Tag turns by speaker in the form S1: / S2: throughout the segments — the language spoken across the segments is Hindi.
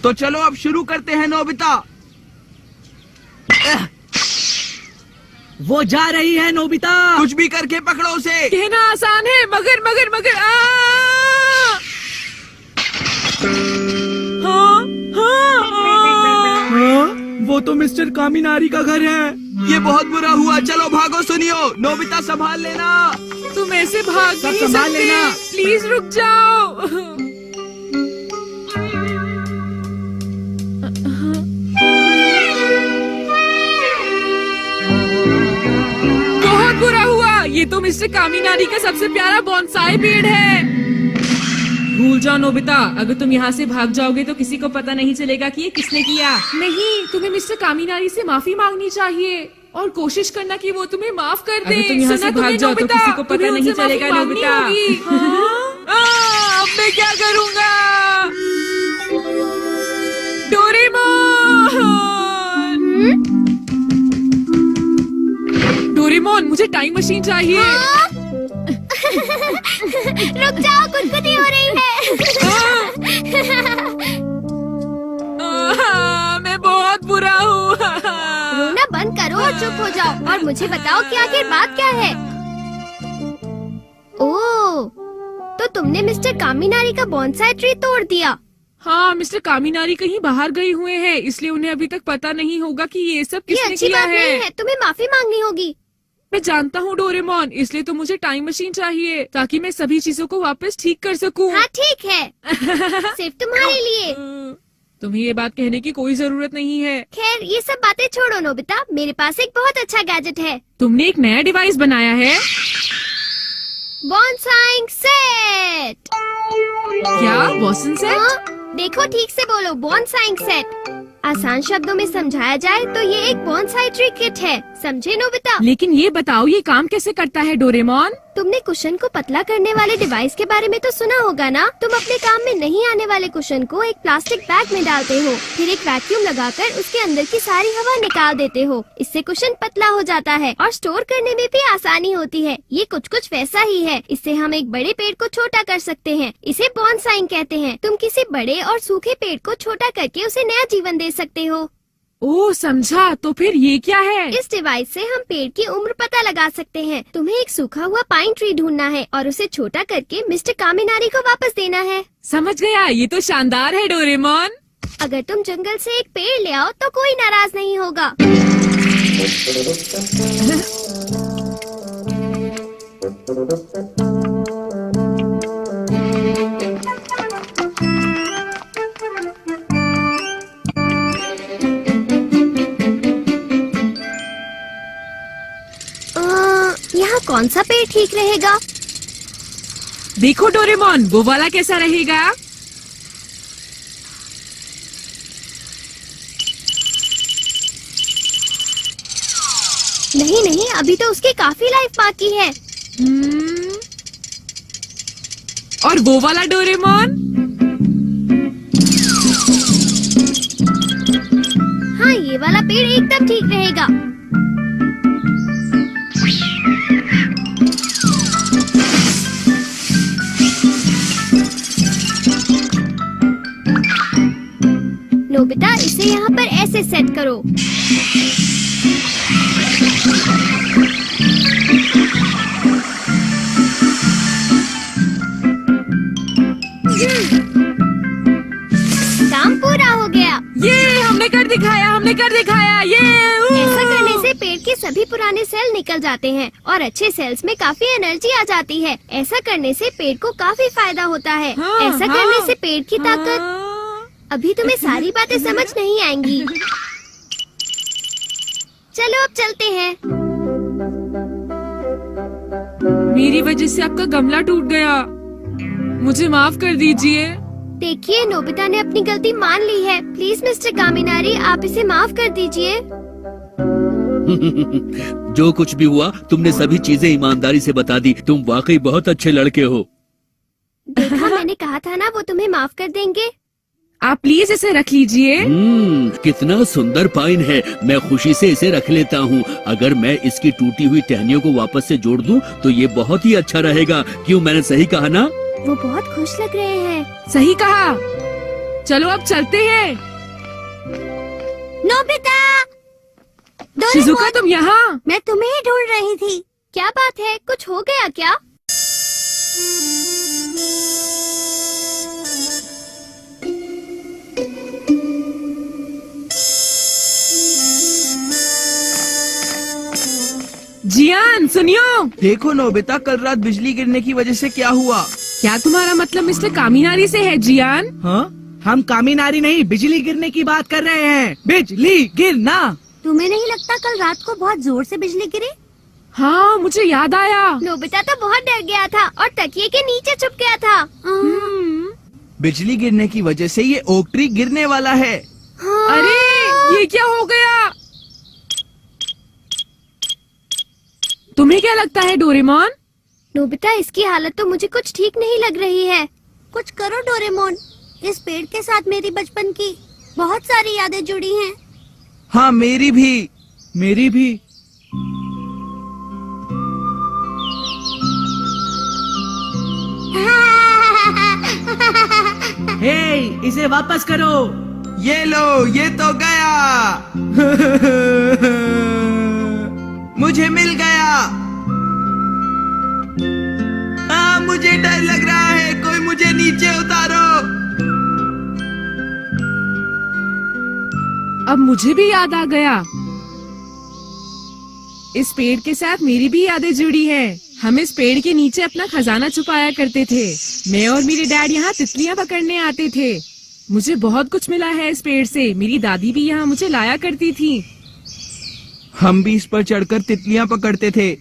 S1: तो चलो अब शुरू करते हैं नोबिता।
S2: वो जा रही है नोबिता।
S1: कुछ भी करके पकड़ो उसे।
S3: कहना आसान है मगर मगर मगर
S2: वो तो मिस्टर कामिनारी का घर है।
S1: ये बहुत बुरा हुआ। चलो भागो। सुनियो नोबिता, संभाल लेना।
S3: तुम ऐसे भाग
S2: सब
S3: नहीं
S2: संभाल
S3: सकते।
S2: लेना।
S3: प्लीज रुक जाओ। बहुत बुरा हुआ। ये तो मिस्टर कामिनारी का सबसे प्यारा बोनसाई पेड़ है। भूल जाओ नोबिता, अगर तुम यहाँ से भाग जाओगे तो किसी को पता नहीं चलेगा कि ये किसने किया। नहीं, तुम्हें मिस्टर कामिनारी से माफी मांगनी चाहिए और कोशिश करना कि वो तुम्हें माफ कर दे। अगर तुम यहाँ से भाग जाओ तो किसी को पता नहीं चलेगा नोबिता। अब मैं क्या करूँगा? डोरेमोन, मुझे टाइम मशीन चाहिए।
S4: रुक जाओ, गुदगुदी हो रही है।
S3: मैं बहुत बुरा हूँ।
S4: रोना बंद करो और चुप हो जाओ और मुझे बताओ कि आखिर बात क्या है। ओह, तो तुमने मिस्टर कामिनारी का बोनसाई ट्री तोड़ दिया।
S3: हाँ, मिस्टर कामिनारी कहीं बाहर गए हुए हैं, इसलिए उन्हें अभी तक पता नहीं होगा कि ये सब
S4: ये
S3: किसने
S4: अच्छी
S3: किया
S4: बात नहीं है। तुम्हें माफी मांगनी होगी।
S3: मैं जानता हूँ डोरेमोन, इसलिए तो मुझे टाइम मशीन चाहिए ताकि मैं सभी चीजों को वापस ठीक कर सकूँ।
S4: हाँ ठीक है, सिर्फ तुम्हारे लिए।
S3: तुम्हें ये बात कहने की कोई जरूरत नहीं है।
S4: खैर, ये सब बातें छोड़ो नोबिता, मेरे पास एक बहुत अच्छा गैजेट है।
S3: तुमने एक नया डिवाइस बनाया है?
S4: Bonsai set.
S3: क्या? Boson set?
S4: हाँ, देखो ठीक से बोलो, बोनसाई सेट। आसान शब्दों में समझाया जाए तो ये एक बोनसाई ट्री किट है, समझे नोबिता?
S3: लेकिन ये बताओ, ये काम कैसे करता है डोरेमोन?
S4: तुमने कुशन को पतला करने वाले डिवाइस के बारे में तो सुना होगा ना? तुम अपने काम में नहीं आने वाले कुशन को एक प्लास्टिक बैग में डालते हो, फिर एक वैक्यूम लगाकर उसके अंदर की सारी हवा निकाल देते हो। इससे कुशन पतला हो जाता है और स्टोर करने में भी आसानी होती है। ये कुछ वैसा ही है। इससे हम एक बड़े पेड़ को छोटा कर सकते हैं। इसे बोनसाई कहते हैं। तुम किसी बड़े और सूखे पेड़ को छोटा करके उसे नया जीवन दे सकते हो।
S3: ओह, समझा। तो फिर ये क्या है?
S4: इस डिवाइस से हम पेड़ की उम्र पता लगा सकते हैं। तुम्हें एक सूखा हुआ पाइन ट्री ढूंढना है और उसे छोटा करके मिस्टर कामिनारी को वापस देना है।
S3: समझ गया, ये तो शानदार है डोरेमोन।
S4: अगर तुम जंगल से एक पेड़ ले आओ तो कोई नाराज नहीं होगा। यहाँ कौन सा पेड़ ठीक रहेगा?
S3: देखो डोरेमोन, वो वाला कैसा रहेगा?
S4: नहीं, अभी तो उसकी काफी लाइफ बाकी है।
S3: और वो वाला डोरेमोन?
S4: हाँ, ये वाला पेड़ एकदम ठीक रहेगा। नोबिता, इसे यहाँ पर ऐसे सेट करो। काम पूरा हो गया।
S3: ये हमने कर दिखाया। ये
S4: ऐसा करने से पेड़ के सभी पुराने सेल निकल जाते हैं और अच्छे सेल्स में काफी एनर्जी आ जाती है। ऐसा करने से पेड़ को काफी फायदा होता है। ऐसा करने से पेड़ की ताकत। अभी तुम्हें सारी बातें समझ नहीं आएंगी। चलो अब चलते हैं।
S3: मेरी वजह से आपका गमला टूट गया, मुझे माफ कर दीजिए।
S4: देखिए, नोबिता ने अपनी गलती मान ली है। प्लीज मिस्टर कामिनारी, आप इसे माफ कर दीजिए।
S5: जो कुछ भी हुआ, तुमने सभी चीजें ईमानदारी से बता दी। तुम वाकई बहुत अच्छे लड़के हो।
S4: देखा, मैंने कहा था ना, वो तुम्हें माफ कर देंगे।
S3: आप प्लीज इसे रख लीजिए।
S5: कितना सुंदर पाइन है। मैं खुशी से इसे रख लेता हूँ। अगर मैं इसकी टूटी हुई टहनियों को वापस से जोड़ दूँ तो ये बहुत ही अच्छा रहेगा। क्यों, मैंने सही कहा ना?
S4: वो बहुत खुश लग रहे हैं।
S3: सही कहा। चलो अब चलते हैं।
S4: नोबिता,
S3: शिजुका तुम यहाँ?
S4: मैं तुम्हें ही ढूंढ रही थी। क्या बात है, कुछ हो गया क्या?
S3: जियान सुनियो।
S1: देखो नोबिता, कल रात बिजली गिरने की वजह से क्या हुआ?
S3: क्या तुम्हारा मतलब मिस्टर कामिनारी से है जियान?
S2: हाँ, हम कामिनारी नहीं, बिजली गिरने की बात कर रहे हैं। बिजली गिरना।
S4: तुम्हें नहीं लगता कल रात को बहुत जोर से बिजली गिरी?
S3: हाँ, मुझे याद आया।
S4: नोबिता तो बहुत डर गया था और तकिए के नीचे छुप गया था।
S1: बिजली गिरने की वजह से ये ओक ट्री गिरने वाला है।
S4: हाँ।
S3: अरे ये क्या हो गया? तुम्हें क्या लगता है डोरेमोन?
S4: नोबिता, इसकी हालत तो मुझे कुछ ठीक नहीं लग रही है। कुछ करो डोरेमोन, इस पेड़ के साथ मेरी बचपन की बहुत सारी यादें जुड़ी हैं।
S1: हाँ, मेरी भी।
S2: मेरी भी। हे, इसे वापस करो।
S1: ये लो, ये तो गया। मुझे मिल गया। मुझे डर लग रहा है, कोई मुझे नीचे उतारो।
S3: अब मुझे भी याद आ गया। इस पेड़ के साथ मेरी भी यादें जुड़ी हैं। हम इस पेड़ के नीचे अपना खजाना छुपाया करते थे। मैं और मेरे डैड यहाँ तितलियाँ पकड़ने आते थे। मुझे बहुत कुछ मिला है इस पेड़ से। मेरी दादी भी यहाँ मुझे लाया करती थी।
S1: हम भी इस पर चढ़कर तितलियाँ पकड़ते थे।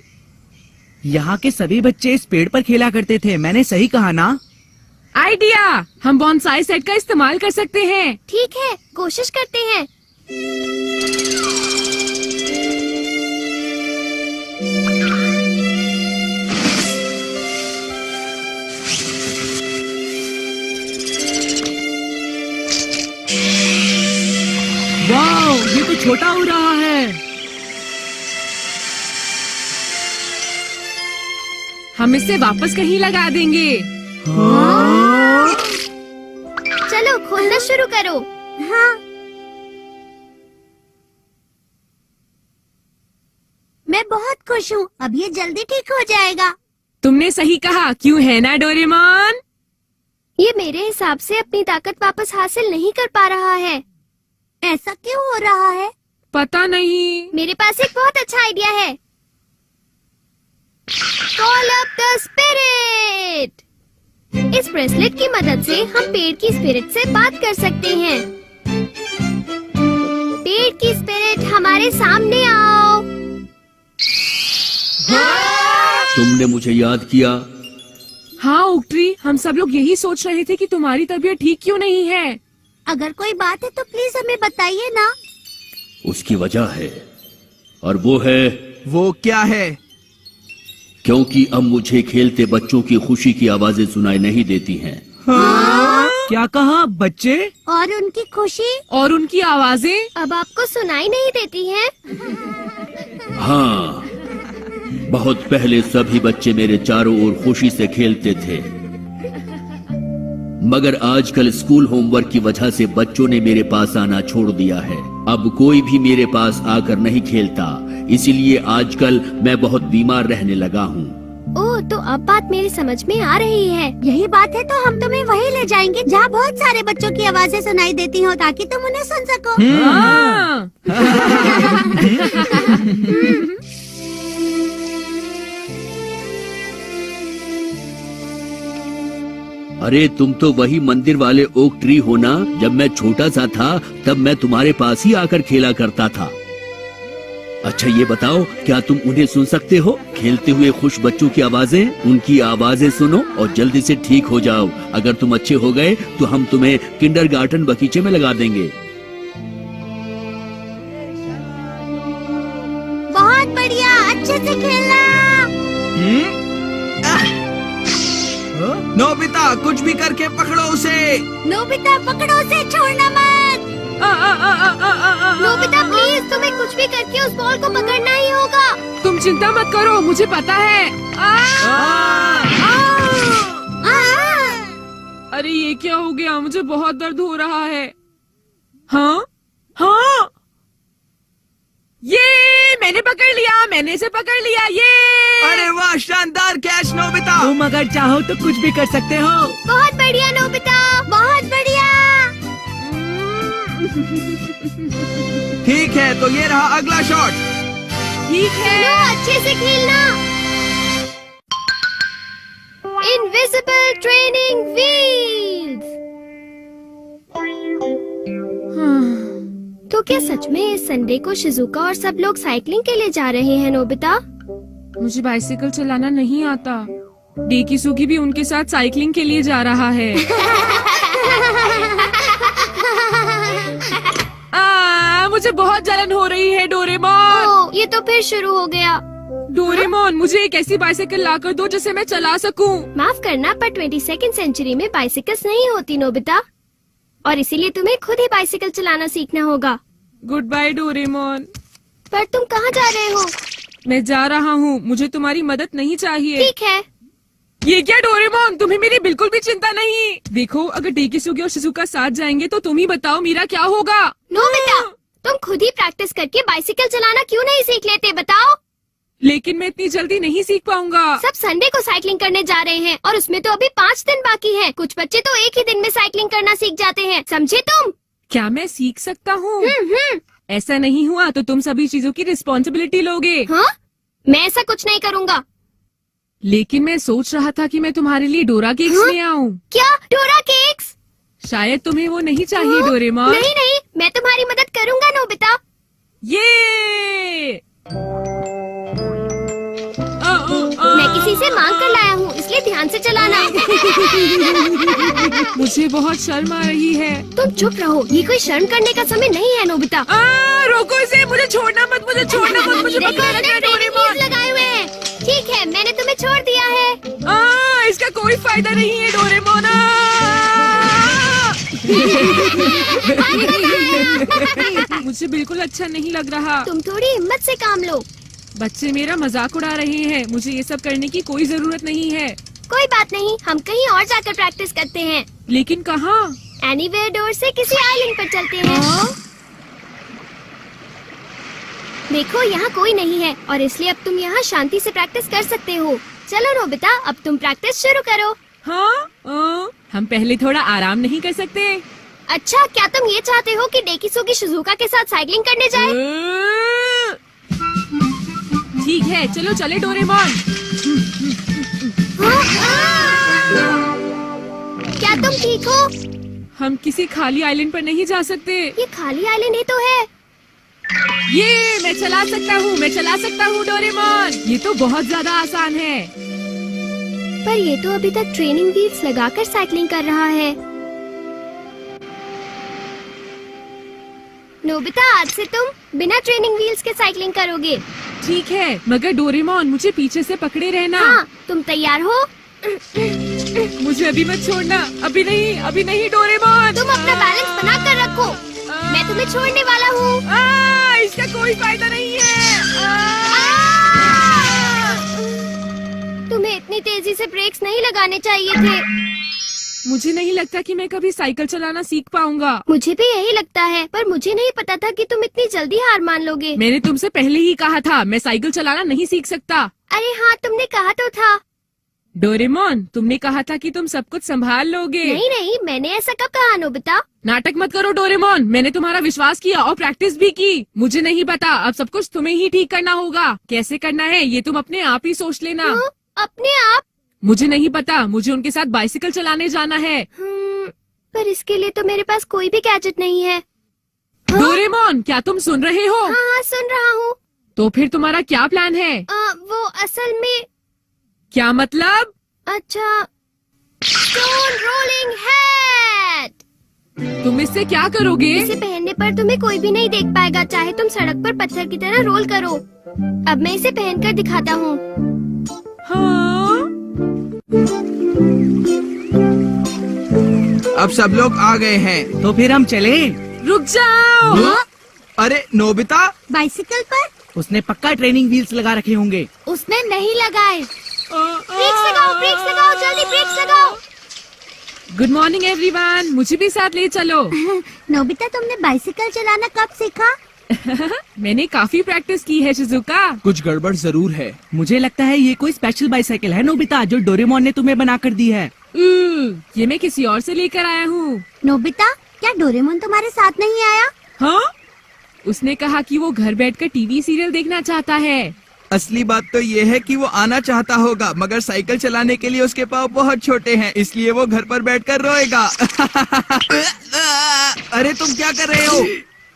S2: यहाँ के सभी बच्चे इस पेड़ पर खेला करते थे। मैंने सही कहा ना?
S3: आइडिया, हम बॉन्साई सेट का इस्तेमाल कर सकते हैं।
S4: ठीक है, कोशिश करते हैं।
S2: वाओ, ये तो छोटा हो रहा है।
S3: हम इसे वापस कहीं लगा देंगे।
S4: चलो खोलना शुरू करो। हाँ। मैं बहुत खुश हूँ, अब ये जल्दी ठीक हो जाएगा।
S3: तुमने सही कहा, क्यों है ना डोरेमोन?
S4: ये मेरे हिसाब से अपनी ताकत वापस हासिल नहीं कर पा रहा है। ऐसा क्यों हो रहा है?
S3: पता नहीं।
S4: मेरे पास एक बहुत अच्छा आइडिया है। Call up the spirit. इस ब्रेसलेट की मदद से हम पेड़ की स्पिरिट से बात कर सकते हैं। पेड़ की स्पिरिट, हमारे सामने आओ।
S5: तुमने मुझे याद किया।
S3: हाँ ओक्ट्री, हम सब लोग यही सोच रहे थे कि तुम्हारी तबीयत ठीक क्यों नहीं है।
S4: अगर कोई बात है तो प्लीज हमें बताइए ना।
S5: उसकी वजह है, और वो है
S1: वो क्या है?
S5: क्योंकि अब मुझे खेलते बच्चों की खुशी की आवाजें सुनाई नहीं देती हैं।
S2: क्या कहा? बच्चे
S4: और उनकी खुशी
S3: और उनकी आवाजें
S4: अब आपको सुनाई नहीं देती हैं?
S5: हाँ, बहुत पहले सभी बच्चे मेरे चारों ओर खुशी से खेलते थे, मगर आजकल स्कूल होमवर्क की वजह से बच्चों ने मेरे पास आना छोड़ दिया है। अब कोई भी मेरे पास आकर नहीं खेलता, इसीलिए आजकल मैं बहुत बीमार रहने लगा हूँ।
S4: ओह, तो अब बात मेरी समझ में आ रही है। यही बात है तो हम तुम्हें वहीं ले जाएंगे जहाँ बहुत सारे बच्चों की आवाजें सुनाई देती हो, ताकि तुम उन्हें सुन सको।
S3: हाँ।
S5: अरे तुम तो वही मंदिर वाले ओक ट्री हो ना? जब मैं छोटा सा था तब मैं तुम्हारे पास ही आकर खेला करता था। अच्छा ये बताओ, क्या तुम उन्हें सुन सकते हो? खेलते हुए खुश बच्चों की आवाजें। उनकी आवाजें सुनो और जल्दी से ठीक हो जाओ। अगर तुम अच्छे हो गए तो हम तुम्हें किंडरगार्टन बगीचे में लगा देंगे।
S4: बहुत बढ़िया, अच्छे से खेलना।
S1: नोबिता, कुछ भी करके पकड़ो उसे।
S4: नोबिता, पकड़ो उसे, छोड़ना मत। नोबिता प्लीज, तुम्हें कुछ भी करके उस बॉल को पकड़ना ही होगा।
S3: तुम चिंता मत करो, मुझे पता है। अरे ये क्या हो गया, मुझे बहुत दर्द हो रहा है। हाँ हाँ, ये मैंने पकड़ लिया, मैंने इसे पकड़ लिया। ये
S1: अरे वाह, शानदार कैच नोबिता।
S2: तुम अगर चाहो तो कुछ भी कर सकते हो।
S4: बहुत बढ़िया नोबिता, बहुत बढ़िया।
S1: ठीक है, तो ये रहा अगला शॉट।
S3: ठीक है।
S4: चलो अच्छे से खेलना। Invisible training wheels. तो क्या सच में इस संडे को शिजुका और सब लोग साइकिलिंग के लिए जा रहे हैं नोबिता?
S3: मुझे बाइसिकल चलाना नहीं आता। डेकिसुगी भी उनके साथ साइकिलिंग के लिए जा रहा है। मुझे बहुत जलन हो रही है डोरेमोन।
S4: ओह, ये तो फिर शुरू हो गया।
S3: डोरेमोन, मुझे एक ऐसी बाइसिकल लाकर दो जिसे मैं चला सकूं।
S4: माफ करना, पर 22वीं सेंचुरी में बाइसिकल्स नहीं होती नोबिता, और इसीलिए तुम्हें खुद ही बाइसिकल चलाना सीखना होगा।
S3: Good bye Doraemon.
S4: पर तुम कहाँ जा रहे हो?
S3: मैं जा रहा हूँ, मुझे तुम्हारी मदद नहीं चाहिए।
S4: ठीक है।
S3: ये क्या डोरेमोन, तुम्हें मेरी बिल्कुल भी चिंता नहीं। देखो, अगर डेकिसुगी और शिजुका साथ जाएंगे तो तुम ही बताओ मेरा क्या होगा।
S4: नोबिता, तुम खुद ही प्रैक्टिस करके बाइसिकल चलाना क्यों नहीं सीख लेते, बताओ?
S3: लेकिन मैं इतनी जल्दी नहीं सीख पाऊंगा।
S4: सब संडे को साइकिलिंग करने जा रहे हैं और उसमें तो अभी 5 दिन बाकी हैं। कुछ बच्चे तो एक ही दिन में साइकिलिंग करना सीख जाते हैं, समझे तुम?
S3: क्या मैं सीख सकता हूँ?
S4: हम्म।
S3: ऐसा नहीं हुआ तो तुम सभी चीजों की रिस्पॉन्सिबिलिटी लोगे।
S4: हाँ, मैं ऐसा कुछ नहीं करूँगा।
S3: लेकिन मैं सोच रहा था कि मैं तुम्हारे लिए डोरा केक्स
S4: हाँ?
S3: ले आऊं।
S4: क्या डोरा केक्स?
S3: शायद तुम्हें वो नहीं चाहिए
S4: हाँ?
S3: डोरेमोन।
S4: नहीं नहीं, मैं तुम्हारी मदद करूँगा नोबिता।
S3: ये
S4: मैं किसी से मांग कर लाया हूँ, इसलिए ध्यान से चलाना।
S3: मुझे बहुत शर्म आ रही है।
S4: तुम चुप रहो, ये कोई शर्म करने का समय नहीं है नोबिता।
S3: रोको इसे, मुझे छोड़ना मत, मुझे छोड़ना मत, मुझे
S4: देखो,
S3: पकड़
S4: मैंने
S3: रखा है
S4: ट्रेनिंग
S3: डोरेमोन।
S4: व्हील्स लगाए हुए हैं। ठीक है, मैंने तुम्हें छोड़ दिया है।
S3: इसका कोई फायदा नहीं है डोरेमोन। मुझे बिल्कुल अच्छा नहीं लग रहा।
S4: तुम थोड़ी हिम्मत से काम लो।
S3: बच्चे मेरा मजाक उड़ा रहे हैं, मुझे ये सब करने की कोई जरूरत नहीं है।
S4: कोई बात नहीं, हम कहीं और जाकर प्रैक्टिस करते हैं।
S3: लेकिन कहाँ?
S4: एनीवेयर डोर से किसी आइलैंड पर चलते हैं। देखो, यहाँ कोई नहीं है और इसलिए अब तुम यहाँ शांति से प्रैक्टिस कर सकते हो। चलो नोबिता, अब तुम प्रैक्टिस शुरू करो।
S3: हाँ, हम पहले थोड़ा आराम नहीं कर सकते?
S4: अच्छा, क्या तुम ये चाहते हो कि डेकिसुगी शिजुका के साथ साइकिलिंग करने जाए?
S3: ठीक है, चलो चले डोरेमोन।
S4: क्या तुम ठीक हो?
S3: हम किसी खाली आइलैंड पर नहीं जा सकते।
S4: ये खाली आइलैंड ही तो है।
S3: ये मैं चला सकता हूँ, मैं चला सकता हूँ डोरेमोन। ये तो बहुत ज्यादा आसान है।
S4: पर ये तो अभी तक ट्रेनिंग व्हील्स लगाकर साइकिलिंग कर रहा है। नोबिता, आज से तुम बिना ट्रेनिंग व्हील्स के साइकिलिंग करोगे।
S3: ठीक है, मगर डोरेमोन मुझे पीछे से पकड़े रहना।
S4: हाँ, तुम तैयार हो?
S3: मुझे अभी मत छोड़ना। अभी नहीं डोरेमोन।
S4: तुम अपना बैलेंस बना कर रखो, मैं तुम्हें छोड़ने वाला हूँ।
S3: इसका कोई फायदा नहीं है।
S4: तुम्हें इतनी तेजी से ब्रेक्स नहीं लगाने चाहिए थे।
S3: मुझे नहीं लगता कि मैं कभी साइकिल चलाना सीख पाऊंगा।
S4: मुझे भी यही लगता है, पर मुझे नहीं पता था कि तुम इतनी जल्दी हार मान लोगे।
S3: मैंने तुमसे पहले ही कहा था, मैं साइकिल चलाना नहीं सीख सकता।
S4: अरे हाँ, तुमने कहा तो था।
S3: डोरेमोन, तुमने कहा था कि तुम सब कुछ संभाल लोगे।
S4: नहीं, मैंने ऐसा कब कहा नोबिता?
S3: नाटक मत करो डोरेमोन, मैंने तुम्हारा विश्वास किया और प्रैक्टिस भी की। मुझे नहीं पता, अब सब कुछ तुम्हें ही ठीक करना होगा। कैसे करना है ये तुम अपने आप ही सोच लेना।
S4: अपने आप?
S3: मुझे नहीं पता, मुझे उनके साथ बाइसिकल चलाने जाना है।
S4: पर इसके लिए तो मेरे पास कोई भी गैजेट नहीं है।
S3: डोरेमोन, क्या तुम सुन रहे हो?
S4: हाँ, सुन रहा हूँ।
S3: तो फिर तुम्हारा क्या प्लान है?
S4: वो असल में।
S3: क्या मतलब?
S4: अच्छा, स्टोन रोलिंग हैट।
S3: तुम इससे क्या करोगे?
S4: इसे पहनने पर तुम्हें कोई भी नहीं देख पाएगा, चाहे तुम सड़क पर पत्थर की तरह रोल करो। अब मैं इसे पहनकर दिखाता हूँ।
S3: हाँ?
S1: अब सब लोग आ गए हैं।
S2: तो फिर हम चले।
S3: रुक जाओ।
S1: अरे नोबिता,
S4: बाइसिकल पर?
S2: उसने पक्का ट्रेनिंग व्हील्स लगा रखे होंगे।
S4: उसने नहीं लगाए। ब्रेक्स लगाओ, जल्दी ब्रेक्स लगाओ।
S3: गुड मॉर्निंग एवरीवन, मुझे भी साथ ले चलो।
S4: नोबिता, तुमने बाइसिकल चलाना कब सीखा?
S3: मैंने काफी प्रैक्टिस की है शिजुका।
S1: कुछ गड़बड़ जरूर है।
S2: मुझे लगता है ये कोई स्पेशल बाइसाइकिल है नोबिता, जो डोरेमोन ने तुम्हें बना कर दी है।
S3: ये मैं किसी और से लेकर आया हूँ।
S4: नोबिता, क्या डोरेमोन तुम्हारे साथ नहीं आया?
S3: हाँ, उसने कहा कि वो घर बैठकर टीवी सीरियल देखना चाहता है।
S1: असली बात तो ये है कि वो आना चाहता होगा, मगर साइकिल चलाने के लिए उसके पाँव बहुत छोटे हैं, इसलिए वो घर पर बैठकर रोएगा। अरे तुम क्या कर रहे हो?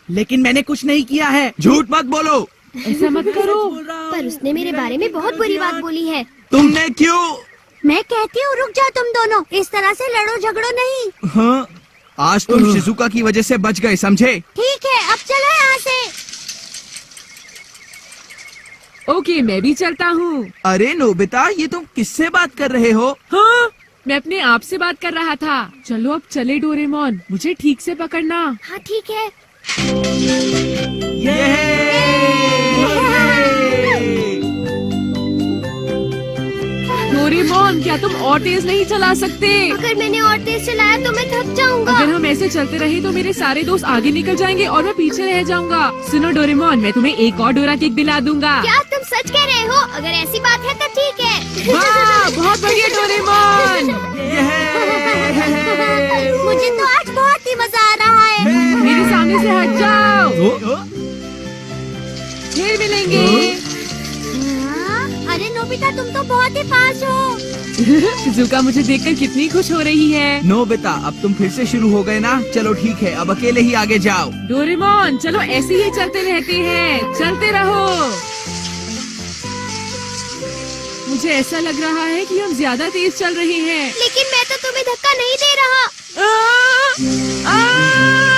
S2: लेकिन मैंने कुछ नहीं किया है।
S1: झूठ मत बोलो।
S3: ऐसा मत करो।
S4: पर उसने मेरे बारे में बहुत बुरी बात बोली है।
S1: तुमने क्यों?
S4: मैं कहती हूँ रुक जाओ तुम दोनों, इस तरह से लड़ो झगड़ो नहीं।
S1: हाँ, आज तुम शिजुका की वजह से बच गए, समझे?
S4: ठीक है, अब चलो यहाँ से।
S3: ओके, मैं भी चलता हूँ।
S1: अरे नोबिता, ये तुम किससे बात कर रहे हो?
S3: हाँ, मैं अपने आप से बात कर रहा था। चलो अब चले डोरेमोन, मुझे ठीक से पकड़ना।
S4: हाँ ठीक है।
S3: डोरेमोन, क्या तुम और तेज नहीं चला सकते?
S4: अगर मैंने और तेज चलाया तो मैं थक जाऊंगा।
S3: अगर हम ऐसे चलते रहे तो मेरे सारे दोस्त आगे निकल जाएंगे और मैं पीछे रह जाऊंगा। सुनो डोरेमोन, मैं तुम्हें एक और डोरा केक दिला दूंगा।
S4: क्या तुम सच कह रहे हो? अगर ऐसी बात है तो ठीक है।
S3: वाह, बहुत बढ़िया डोरेमोन।
S4: मुझे तो आज बहुत ही मजा आ रहा है।
S3: मेरे सामने से हट जाओ, फिर मिलेंगे।
S4: अरे नोबिता, तुम तो बहुत ही फास्ट हो।
S3: शिजुका मुझे देखकर कितनी खुश हो रही है।
S1: नोबिता, अब तुम फिर से शुरू हो गए ना? चलो ठीक है, अब अकेले ही आगे जाओ।
S3: डोरेमोन, चलो ऐसे ही चलते रहते हैं, चलते रहो। मुझे ऐसा लग रहा है कि हम ज्यादा तेज चल रहे हैं।
S4: लेकिन मैं तो तुम्हें धक्का नहीं दे रहा।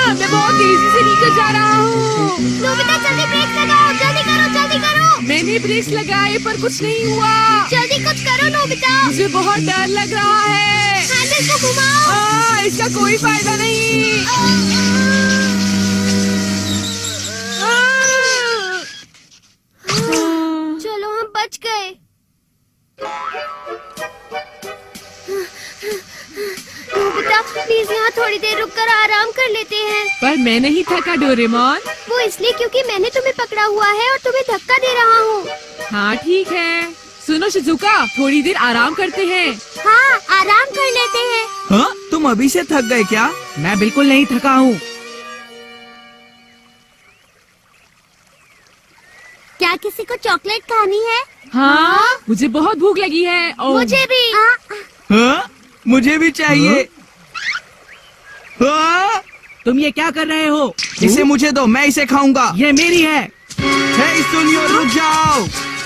S3: मैं बहुत तेजी से नीचे जा रहा हूँ।
S4: नोबिता, जल्दी ब्रेक लगाओ, जल्दी करो, जल्दी करो।
S3: मैंने ब्रेक्स लगाए पर कुछ नहीं हुआ।
S4: जल्दी कुछ करो नोबिता।
S3: मुझे बहुत डर लग रहा है।
S4: हैंडल को घुमाओ।
S3: इसका कोई फायदा नहीं।
S4: चलो हम बच गए। नोबिता, प्लीज यहाँ थोड़ी देर रुककर आराम कर लेते हैं।
S3: पर मैं नहीं थका डोरेमोन।
S4: वो इसलिए क्योंकि मैंने तुम्हें पकड़ा हुआ है और तुम्हें धक्का दे रहा हूँ।
S3: हाँ ठीक है। सुनो शिजुका, थोड़ी देर आराम करते हैं।
S4: हाँ, आराम कर लेते हैं।
S1: हाँ, तुम अभी से थक गए क्या?
S2: मैं बिल्कुल नहीं थका हूँ।
S4: क्या किसी को चॉकलेट खानी है?
S3: हाँ, मुझे बहुत भूख लगी है।
S4: मुझे भी।
S1: हाँ, मुझे भी चाहिए। हाँ?
S2: तुम ये क्या कर रहे हो?
S1: इसे मुझे दो, मैं इसे खाऊंगा।
S2: ये मेरी है।
S1: हे सुनियो, रुक जाओ।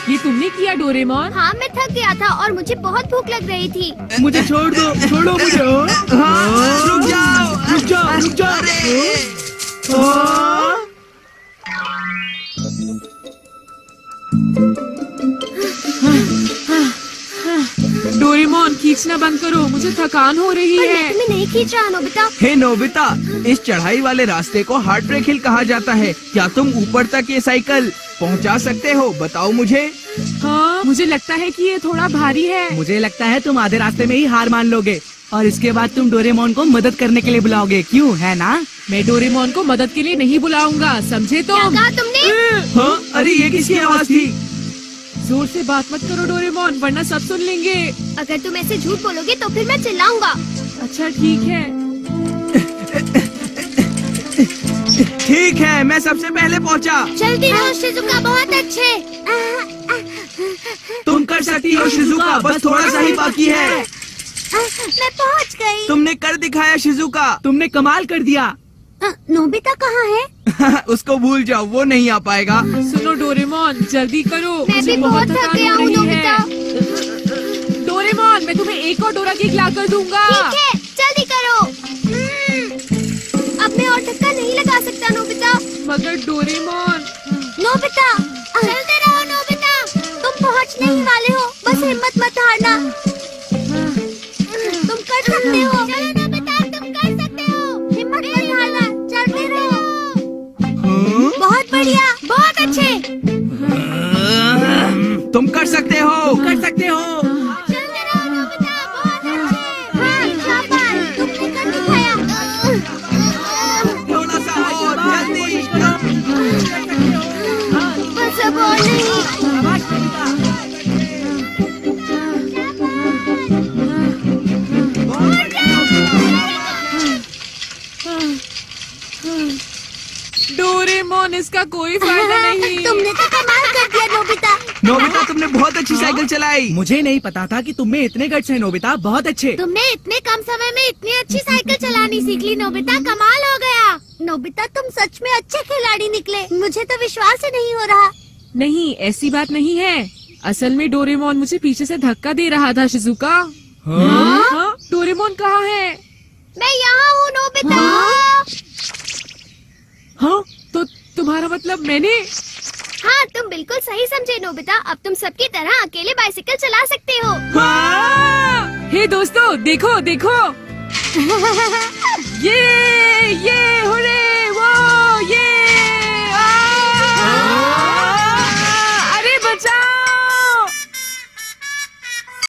S3: ये तुमने किया डोरेमोन?
S4: हाँ, मैं थक गया था और मुझे बहुत भूख लग रही थी।
S2: मुझे छोड़ दो, छोड़ो मुझे।
S1: हाँ, रुक जाओ,
S2: रुक जाओ, रुक जाओ।
S1: हाँ?
S3: डोरेमोन, खींचना बंद करो, मुझे थकान हो रही
S4: पर मैं
S3: है।
S4: तुम्हें नहीं खींच रहा नोबिता।
S1: हे नोबिता, इस चढ़ाई वाले रास्ते को हार्ट ब्रेक हिल कहा जाता है। क्या तुम ऊपर तक ये साइकिल पहुंचा सकते हो? बताओ मुझे।
S3: हाँ, मुझे लगता है कि ये थोड़ा भारी है।
S2: मुझे लगता है तुम आधे रास्ते में ही हार मान लोगे और इसके बाद तुम डोरेमोन को मदद करने के लिए बुलाओगे, क्यों है ना?
S3: मैं डोरेमोन को मदद के लिए नहीं बुलाऊंगा, समझे
S4: क्या
S3: तुम?
S4: कहा तुमने?
S1: हाँ? अरे ये किसकी आवाज थी?
S3: जोर से बात मत करो डोरेमोन, वरना सब सुन लेंगे।
S4: अगर तुम ऐसे झूठ बोलोगे तो फिर मैं चिल्लाऊंगा।
S3: अच्छा ठीक है।
S1: ठीक है, मैं सबसे पहले पहुंचा।
S4: जल्दी रहो शिजुका, बहुत अच्छे।
S1: तुम कर सकती हो शिजुका, बस थोड़ा सा ही बाकी है।
S4: मैं पहुंच गई।
S1: तुमने कर दिखाया शिजुका।
S2: तुमने कमाल कर दिया।
S4: नोबिता कहाँ है?
S1: उसको भूल जाओ, वो नहीं आ पाएगा।
S3: सुनो डोरेमोन, जल्दी करो,
S4: मैं
S3: मुझे
S4: भी बहुत थक
S3: थकान
S4: गया
S3: हो
S4: हूँ
S3: रही
S4: नोबिता।
S3: है। डोरेमोन, मैं तुम्हें एक और डोरा केक ला कर दूंगा।
S4: ठीक है, जल्दी करो। अब मैं और धक्का नहीं लगा सकता नोबिता।
S3: मगर डोरेमोन।
S4: नोबिता, चलते रहो नोबिता, तुम पहुंचने ही वाले हो, बस हिम्मत मत हारना। तुम कर सकते हो। चलो नोबिता, तुम कर सकते हो, हिम्मत मत हारना, चलते रहो। बहुत बढ़िया, बहुत अच्छे।
S1: तुम कर सकते हो।
S2: कर सकते हो।
S4: चलते रहो नोबिता, बहुत अच्छे। हाँ, शाबाश,
S3: डोरेमोन, इसका कोई फायदा नहीं।
S4: तुमने तो कमाल कर दिया नोबिता।
S1: नोबिता तुमने बहुत अच्छी साइकिल चलाई।
S2: मुझे नहीं पता था कि तुम में इतने गट्स हैं नोबिता, बहुत अच्छे।
S4: तुमने इतने कम समय में इतनी अच्छी साइकिल चलानी सीख ली नोबिता, कमाल हो गया। नोबिता तुम सच में अच्छे खिलाड़ी निकले, मुझे तो विश्वास ही नहीं हो रहा।
S3: नहीं, ऐसी बात नहीं है। असल में डोरेमोन मुझे पीछे से धक्का दे रहा था शिजुका। हाँ? डोरेमोन कहाँ है?
S4: मैं यहाँ हूँ नोबिता।
S3: हाँ, तो तुम्हारा मतलब मैंने?
S4: हाँ, तुम बिल्कुल सही समझे नोबिता। अब तुम सबकी तरह अकेले बाइसिकल चला सकते हो।
S3: हे दोस्तों, देखो देखो, ये